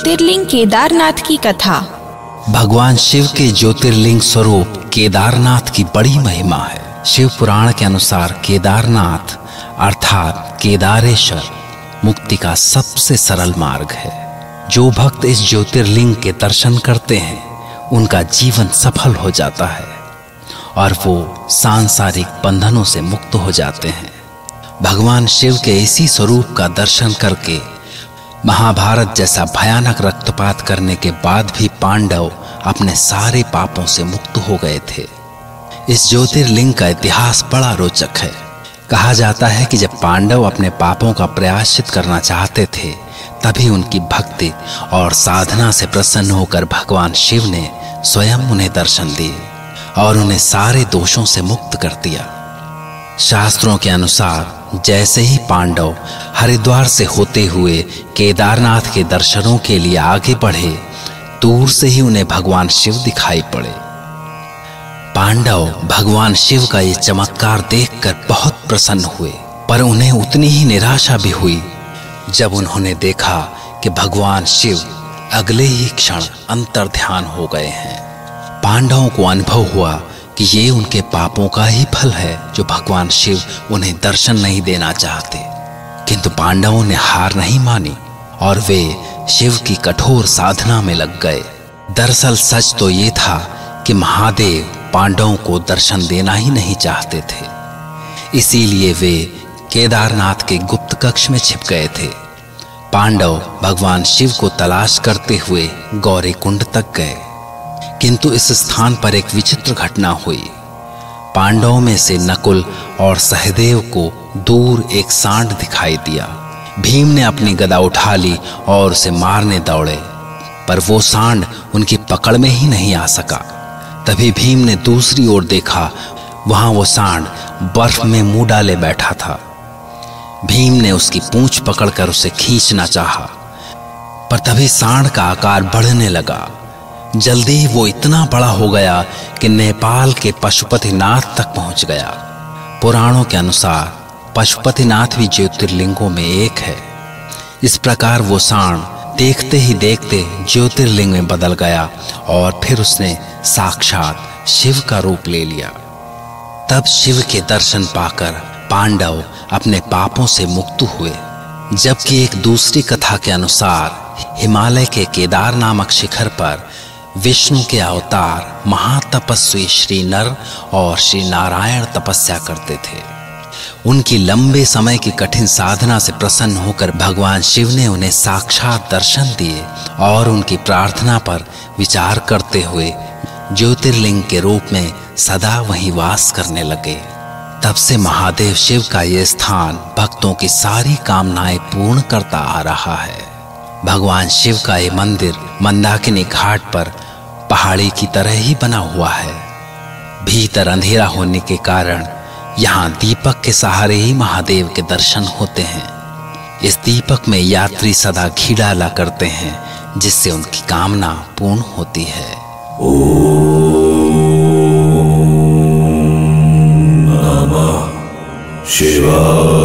ज्योतिर्लिंग केदारनाथ की कथा। भगवान शिव के ज्योतिर्लिंग स्वरूप केदारनाथ की बड़ी महिमा है। शिव पुराण के अनुसार केदारनाथ अर्थात केदारेश्वर मुक्ति का सबसे सरल मार्ग है। जो भक्त इस ज्योतिर्लिंग के दर्शन करते हैं उनका जीवन सफल हो जाता है और वो सांसारिक बंधनों से मुक्त हो जाते हैं। भगवान शिव के इसी स्वरूप का दर्शन करके महाभारत जैसा भयानक रक्तपात करने के बाद भी पांडव अपने सारे पापों से मुक्त हो गए थे। इस ज्योतिर्लिंग का इतिहास बड़ा रोचक है। कहा जाता है कि जब पांडव अपने पापों का प्रायश्चित करना चाहते थे तभी उनकी भक्ति और साधना से प्रसन्न होकर भगवान शिव ने स्वयं उन्हें दर्शन दिए और उन्हें सारे दोषों से मुक्त कर दिया। शास्त्रों के अनुसार जैसे ही पांडव हरिद्वार से होते हुए केदारनाथ के दर्शनों के लिए आगे बढ़े, दूर से ही उन्हें भगवान शिव दिखाई पड़े। पांडव भगवान शिव का ये चमत्कार देखकर बहुत प्रसन्न हुए, पर उन्हें उतनी ही निराशा भी हुई जब उन्होंने देखा कि भगवान शिव अगले ही क्षण अंतर्ध्यान हो गए हैं। पांडवों को अनुभव हुआ कि ये उनके पापों का ही फल है जो भगवान शिव उन्हें दर्शन नहीं देना चाहते। किंतु पांडवों ने हार नहीं मानी और वे शिव की कठोर साधना में लग गए। दरअसल सच तो ये था कि महादेव पांडवों को दर्शन देना ही नहीं चाहते थे, इसीलिए वे केदारनाथ के गुप्त कक्ष में छिप गए थे। पांडव भगवान शिव को तलाश करते हुए गौरी कुंड तक गए, किंतु इस स्थान पर एक विचित्र घटना हुई। पांडवों में से नकुल और सहदेव को दूर एक सांड दिखाई दिया। भीम ने अपनी गदा उठा ली और उसे मारने दौड़े, पर वो सांड उनकी पकड़ में ही नहीं आ सका। तभी भीम ने दूसरी ओर देखा, वहां वो सांड बर्फ में मुंह डाले बैठा था। भीम ने उसकी पूंछ पकड़कर उसे खींचना चाहा, पर तभी सांड का आकार बढ़ने लगा। जल्दी ही वो इतना बड़ा हो गया कि नेपाल के पशुपतिनाथ तक पहुंच गया। पुराणों के अनुसार पशुपतिनाथ भी ज्योतिर्लिंगों में एक है। इस प्रकार वो सांड देखते ही देखते ज्योतिर्लिंग में बदल गया और फिर उसने साक्षात शिव का रूप ले लिया। तब शिव के दर्शन पाकर पांडव अपने पापों से मुक्त हुए। जबकि एक दूसरी कथा के अनुसार हिमालय के केदार नामक शिखर पर विष्णु के अवतार महातपस्वी श्री नर और श्री नारायण तपस्या करते थे। उनकी लंबे समय की कठिन साधना से प्रसन्न होकर भगवान शिव ने उन्हें साक्षात दर्शन दिए और उनकी प्रार्थना पर विचार करते हुए ज्योतिर्लिंग के रूप में सदा वहीं वास करने लगे। तब से महादेव शिव का ये स्थान भक्तों की सारी कामनाएं पूर्ण करता आ रहा है। भगवान शिव का ये मंदिर मंदाकिनी घाट पर पहाड़ी की तरह ही बना हुआ है। भीतर अंधेरा होने के कारण यहाँ दीपक के सहारे ही महादेव के दर्शन होते हैं। इस दीपक में यात्री सदा घी डाला करते हैं, जिससे उनकी कामना पूर्ण होती है। ओम नमः शिवाय।